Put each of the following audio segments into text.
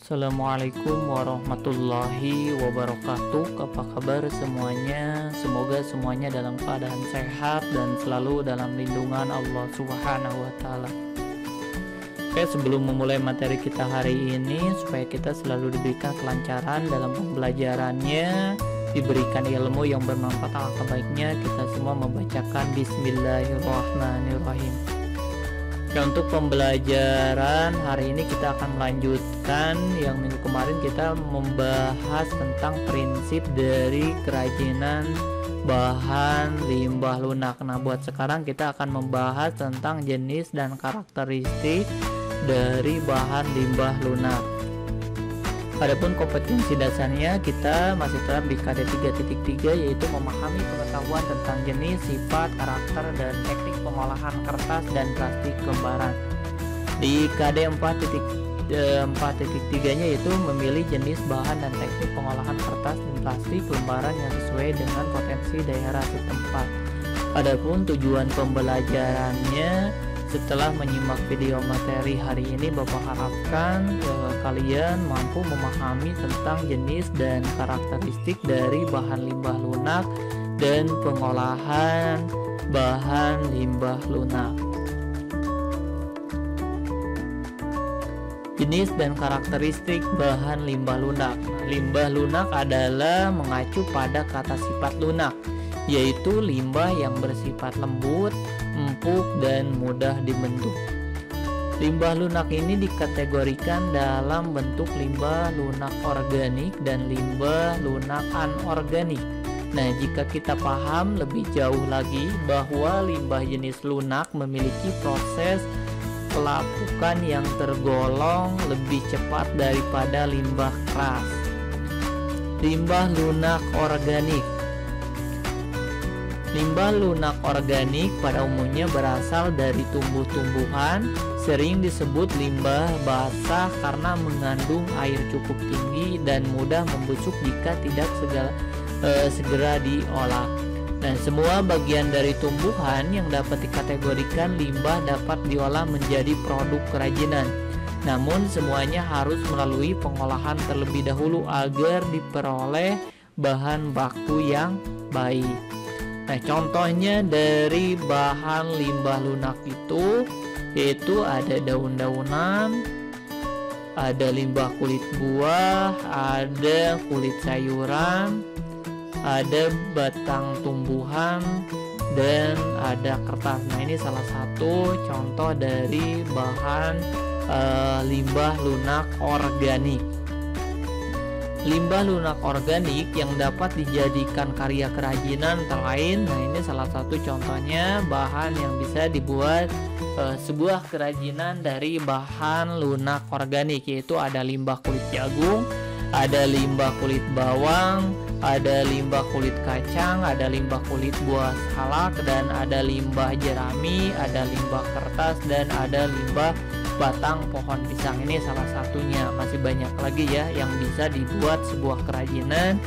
Assalamualaikum warahmatullahi wabarakatuh. Apa kabar semuanya? Semoga semuanya dalam keadaan sehat dan selalu dalam lindungan Allah Subhanahu wa Ta'ala. Oke, sebelum memulai materi kita hari ini, supaya kita selalu diberikan kelancaran dalam pembelajarannya, diberikan ilmu yang bermanfaat, alangkah baiknya kita semua membacakan Bismillahirrahmanirrahim. Untuk pembelajaran hari ini kita akan melanjutkan yang minggu kemarin kita membahas tentang prinsip dari kerajinan bahan limbah lunak. Nah, buat sekarang kita akan membahas tentang jenis dan karakteristik dari bahan limbah lunak. Adapun kompetensi dasarnya kita masih tetap di KD 3.3, yaitu memahami pengetahuan tentang jenis, sifat, karakter, dan teknik pengolahan kertas dan plastik lembaran. Di KD 4.3-nya yaitu memilih jenis bahan dan teknik pengolahan kertas dan plastik lembaran yang sesuai dengan potensi daerah setempat. Adapun tujuan pembelajarannya, setelah menyimak video materi hari ini, Bapak harapkan kalian mampu memahami tentang jenis dan karakteristik dari bahan limbah lunak dan pengolahan bahan limbah lunak. Jenis dan karakteristik bahan limbah lunak. Limbah lunak adalah mengacu pada kata sifat lunak, yaitu limbah yang bersifat lembut, empuk, dan mudah dibentuk. Limbah lunak ini dikategorikan dalam bentuk limbah lunak organik dan limbah lunak anorganik. Nah, jika kita paham lebih jauh lagi bahwa limbah jenis lunak memiliki proses pelapukan yang tergolong lebih cepat daripada limbah keras. Limbah lunak organik. Limbah lunak organik pada umumnya berasal dari tumbuh-tumbuhan, sering disebut limbah basah karena mengandung air cukup tinggi dan mudah membusuk jika tidak segera diolah. Dan semua bagian dari tumbuhan yang dapat dikategorikan limbah dapat diolah menjadi produk kerajinan. Namun semuanya harus melalui pengolahan terlebih dahulu agar diperoleh bahan baku yang baik. Nah, contohnya dari bahan limbah lunak itu yaitu ada daun-daunan, ada limbah kulit buah, ada kulit sayuran, ada batang tumbuhan, dan ada kertas. Nah, ini salah satu contoh dari bahan limbah lunak organik. Limbah lunak organik yang dapat dijadikan karya kerajinan lain. Nah, ini salah satu contohnya bahan yang bisa dibuat sebuah kerajinan dari bahan lunak organik, yaitu ada limbah kulit jagung, ada limbah kulit bawang, ada limbah kulit kacang, ada limbah kulit buah salak, dan ada limbah jerami, ada limbah kertas, dan ada limbah batang pohon pisang. Ini salah satunya. Masih banyak lagi ya yang bisa dibuat sebuah kerajinan,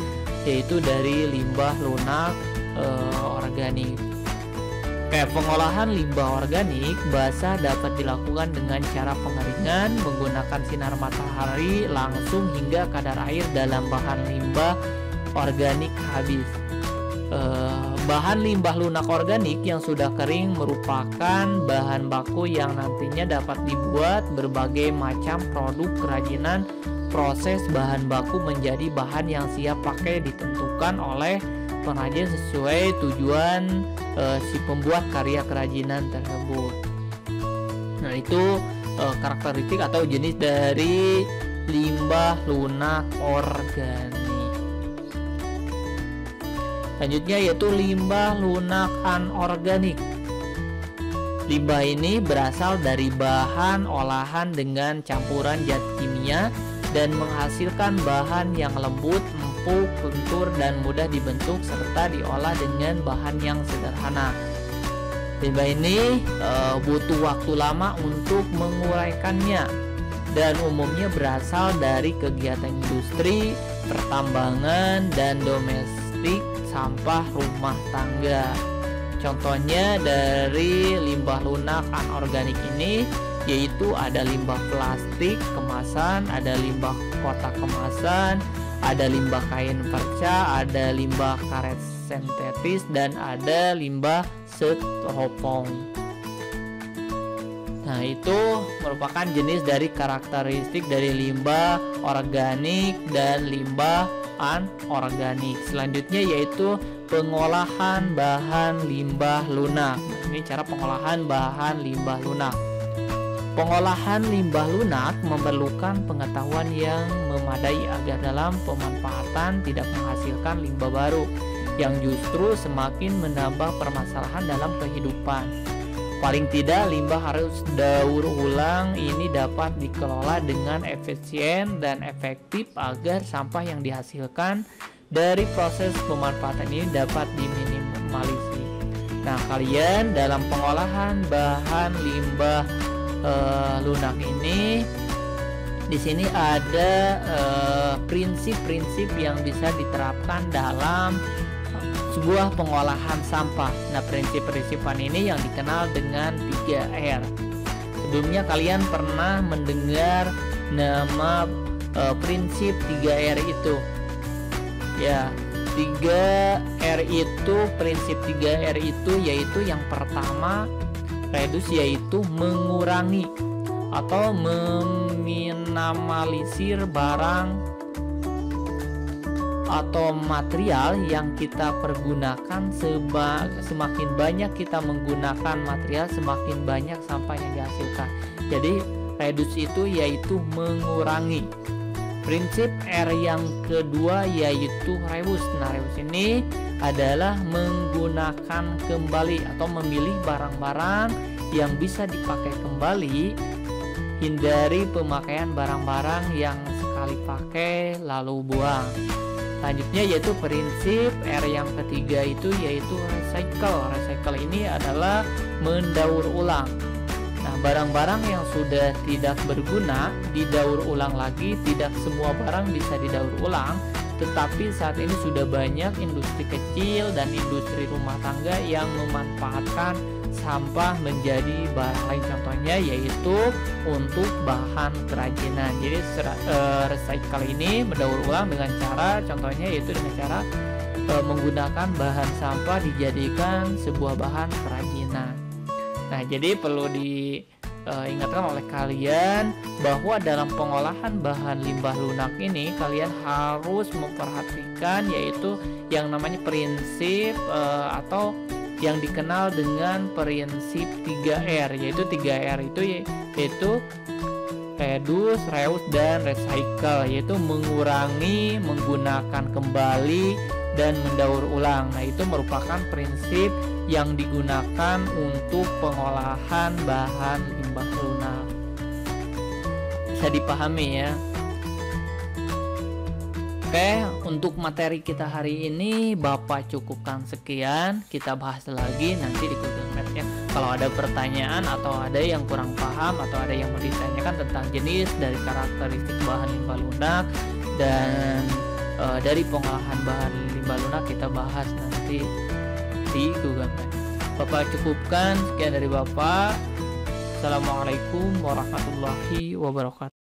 yaitu dari limbah lunak organik. Kayak pengolahan limbah organik basah dapat dilakukan dengan cara pengeringan menggunakan sinar matahari langsung hingga kadar air dalam bahan limbah organik habis. Bahan limbah lunak organik yang sudah kering merupakan bahan baku yang nantinya dapat dibuat berbagai macam produk kerajinan. Proses bahan baku menjadi bahan yang siap pakai ditentukan oleh pengrajin sesuai tujuan si pembuat karya kerajinan tersebut. Nah, itu karakteristik atau jenis dari limbah lunak organik. Selanjutnya yaitu limbah lunak anorganik. Limbah ini berasal dari bahan olahan dengan campuran zat kimia dan menghasilkan bahan yang lembut, empuk, lentur, dan mudah dibentuk serta diolah dengan bahan yang sederhana. Limbah ini butuh waktu lama untuk menguraikannya dan umumnya berasal dari kegiatan industri, pertambangan, dan domestik sampah rumah tangga. Contohnya dari limbah lunak anorganik ini yaitu ada limbah plastik kemasan, ada limbah kotak kemasan, ada limbah kain perca, ada limbah karet sintetis, dan ada limbah styrofoam. Nah, itu merupakan jenis dari karakteristik dari limbah organik dan limbah anorganik. Selanjutnya yaitu pengolahan bahan limbah lunak. Ini cara pengolahan bahan limbah lunak. Pengolahan limbah lunak memerlukan pengetahuan yang memadai agar dalam pemanfaatan tidak menghasilkan limbah baru yang justru semakin menambah permasalahan dalam kehidupan. Paling tidak limbah harus daur ulang ini dapat dikelola dengan efisien dan efektif agar sampah yang dihasilkan dari proses pemanfaatan ini dapat diminimalisir. Nah, kalian dalam pengolahan bahan limbah lunak ini di sini ada prinsip-prinsip yang bisa diterapkan dalam sebuah pengolahan sampah. Nah, prinsip-prinsipan ini yang dikenal dengan 3R. Sebelumnya kalian pernah mendengar nama prinsip 3R itu? Ya, 3R itu, prinsip 3R itu yaitu yang pertama reduce, yaitu mengurangi atau meminimalisir barang atau material yang kita pergunakan. Semakin banyak kita menggunakan material, semakin banyak sampah yang dihasilkan. Jadi reduce itu yaitu mengurangi. Prinsip R yang kedua yaitu reuse. Nah, reuse ini adalah menggunakan kembali atau memilih barang-barang yang bisa dipakai kembali. Hindari pemakaian barang-barang yang sekali pakai lalu buang. Selanjutnya yaitu prinsip R yang ketiga itu yaitu recycle. Recycle ini adalah mendaur ulang. Nah, barang-barang yang sudah tidak berguna didaur ulang lagi. Tidak semua barang bisa didaur ulang, tetapi saat ini sudah banyak industri kecil dan industri rumah tangga yang memanfaatkan sampah menjadi barang lain. Contohnya yaitu untuk bahan kerajinan. Jadi recycle ini mendaur ulang dengan cara, contohnya yaitu dengan cara menggunakan bahan sampah dijadikan sebuah bahan kerajinan. Nah, jadi perlu diingatkan oleh kalian bahwa dalam pengolahan bahan limbah lunak ini kalian harus memperhatikan yaitu yang namanya prinsip atau yang dikenal dengan prinsip 3R, yaitu 3R itu yaitu reduce, reuse, dan recycle, yaitu mengurangi, menggunakan kembali, dan mendaur ulang. Nah, itu merupakan prinsip yang digunakan untuk pengolahan bahan limbah lunak. Bisa dipahami ya. Oke, untuk materi kita hari ini Bapak cukupkan sekian. Kita bahas lagi nanti di Google Maps ya. Kalau ada pertanyaan atau ada yang kurang paham atau ada yang mau ditanyakan tentang jenis dari karakteristik bahan limbah lunak dan dari pengolahan bahan limbah lunak, kita bahas nanti di Google Maps. Bapak cukupkan sekian dari Bapak. Assalamualaikum warahmatullahi wabarakatuh.